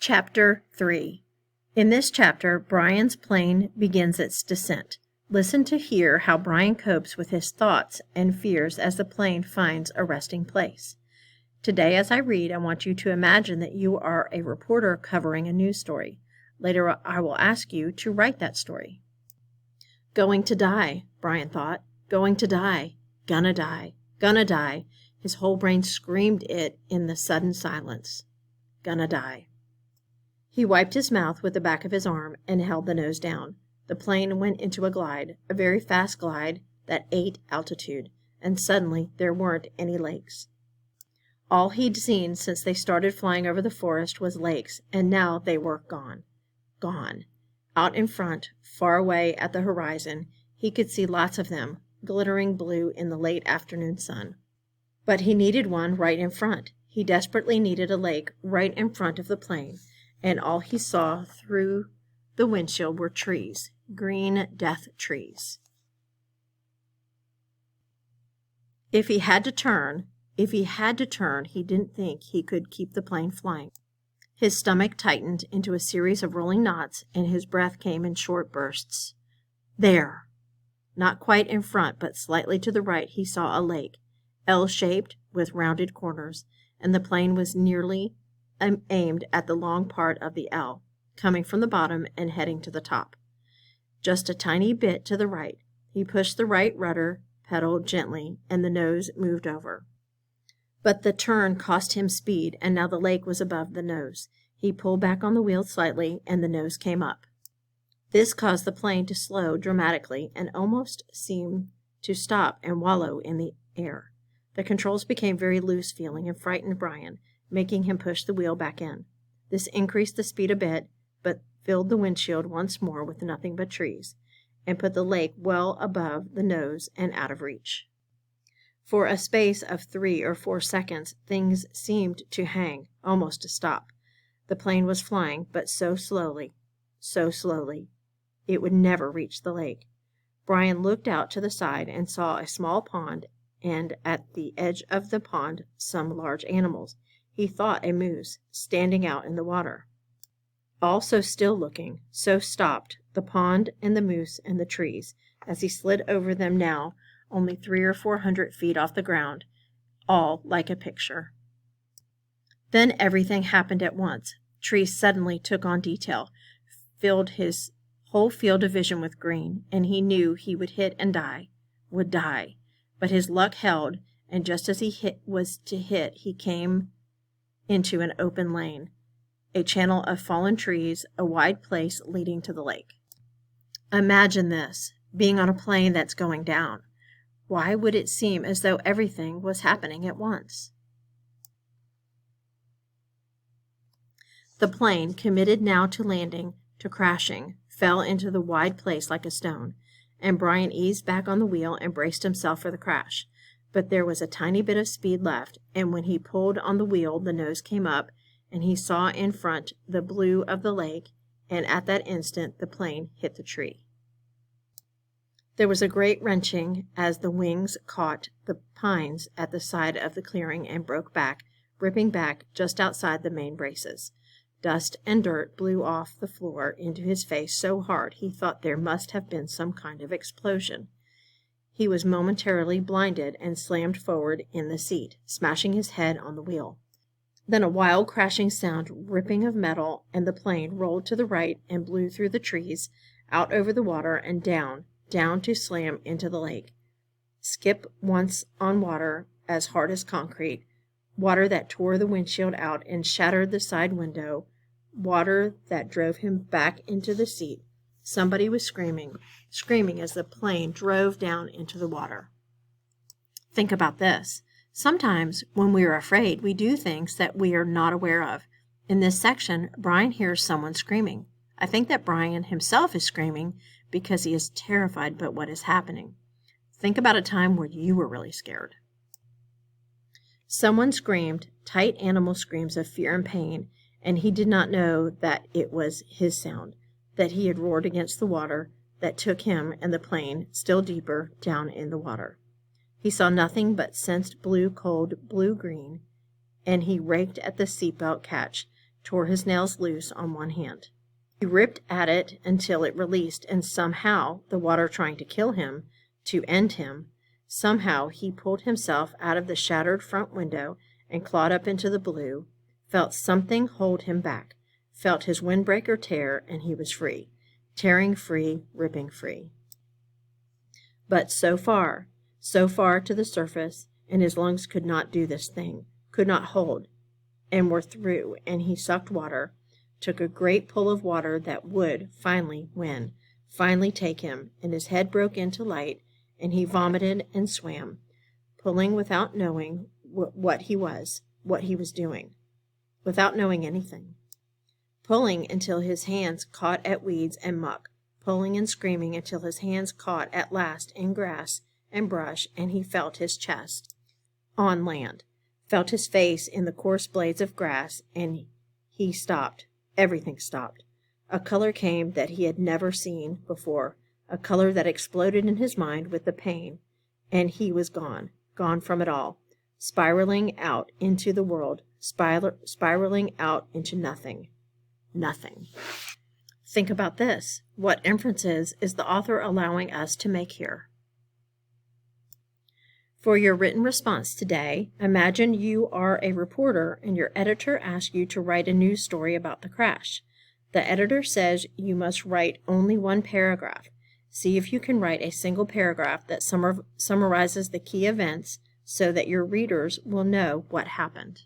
Chapter 3. In this chapter, Brian's plane begins its descent. Listen to hear how Brian copes with his thoughts and fears as the plane finds a resting place. Today, as I read, I want you to imagine that you are a reporter covering a news story. Later, I will ask you to write that story. Going to die, Brian thought. Going to die. Gonna die. Gonna die. His whole brain screamed it in the sudden silence. Gonna die. He wiped his mouth with the back of his arm and held the nose down. The plane went into a glide, a very fast glide that ate altitude, and suddenly there weren't any lakes. All he'd seen since they started flying over the forest was lakes, and now they were gone. Gone. Out in front, far away at the horizon, he could see lots of them, glittering blue in the late afternoon sun. But he needed one right in front. He desperately needed a lake right in front of the plane, and all he saw through the windshield were trees, green death trees. If he had to turn, he didn't think he could keep the plane flying. His stomach tightened into a series of rolling knots, and his breath came in short bursts. There! Not quite in front, but slightly to the right, he saw a lake, L-shaped with rounded corners, and the plane was nearly aimed at the long part of the L, coming from the bottom and heading to the top. Just a tiny bit to the right. He pushed the right rudder pedal gently, and the nose moved over. But the turn cost him speed, and now the lake was above the nose. He pulled back on the wheel slightly, and the nose came up. This caused the plane to slow dramatically and almost seem to stop and wallow in the air. The controls became very loose-feeling and frightened Brian, making him push the wheel back in. This increased the speed a bit, but filled the windshield once more with nothing but trees, and put the lake well above the nose and out of reach. For a space of 3 or 4 seconds, things seemed to hang, almost to stop. The plane was flying, but so slowly, it would never reach the lake. Brian looked out to the side and saw a small pond, and at the edge of the pond some large animals. He thought a moose, standing out in the water. All so still looking, so stopped, the pond and the moose and the trees, as he slid over them now, only 300 or 400 feet off the ground, all like a picture. Then everything happened at once. Trees suddenly took on detail, filled his whole field of vision with green, and he knew he would hit and die, would die. But his luck held, and just as he was to hit, he came into an open lane, a channel of fallen trees, a wide place leading to the lake. Imagine this, being on a plane that's going down. Why would it seem as though everything was happening at once? The plane, committed now to landing, to crashing, fell into the wide place like a stone, and Brian eased back on the wheel and braced himself for the crash. But there was a tiny bit of speed left, and when he pulled on the wheel, the nose came up, and he saw in front the blue of the lake, and at that instant the plane hit the tree. There was a great wrenching as the wings caught the pines at the side of the clearing and broke back, ripping back just outside the main braces. Dust and dirt blew off the floor into his face so hard he thought there must have been some kind of explosion. He was momentarily blinded and slammed forward in the seat, smashing his head on the wheel. Then a wild crashing sound, ripping of metal, and the plane rolled to the right and blew through the trees, out over the water and down to slam into the lake. Skip once on water as hard as concrete, water that tore the windshield out and shattered the side window, water that drove him back into the seat. Somebody was screaming as the plane drove down into the water. Think about this. Sometimes when we are afraid, we do things that we are not aware of. In this section, Brian hears someone screaming. I think that Brian himself is screaming because he is terrified by what is happening. Think about a time where you were really scared. Someone screamed, tight animal screams of fear and pain, and he did not know that it was his sound, that he had roared against the water that took him and the plane still deeper down in the water. He saw nothing but sensed blue, cold blue-green, and he raked at the seatbelt catch, tore his nails loose on one hand. He ripped at it until it released, and somehow, the water trying to kill him, to end him, somehow he pulled himself out of the shattered front window and clawed up into the blue, felt something hold him back, felt his windbreaker tear, and he was free, tearing free, ripping free. But so far to the surface, and his lungs could not do this thing, could not hold, and were through, and he sucked water, took a great pull of water that would finally win, finally take him, and his head broke into light, and he vomited and swam, pulling without knowing what he was doing, without knowing anything. Pulling until his hands caught at weeds and muck, pulling and screaming until his hands caught at last in grass and brush, and he felt his chest on land, felt his face in the coarse blades of grass, and he stopped. Everything stopped. A color came that he had never seen before, a color that exploded in his mind with the pain, and he was gone from it all, spiraling out into the world, spiraling out into nothing. Nothing. Think about this. What inferences is the author allowing us to make here? For your written response today, imagine you are a reporter and your editor asks you to write a news story about the crash. The editor says you must write only one paragraph. See if you can write a single paragraph that summarizes the key events so that your readers will know what happened.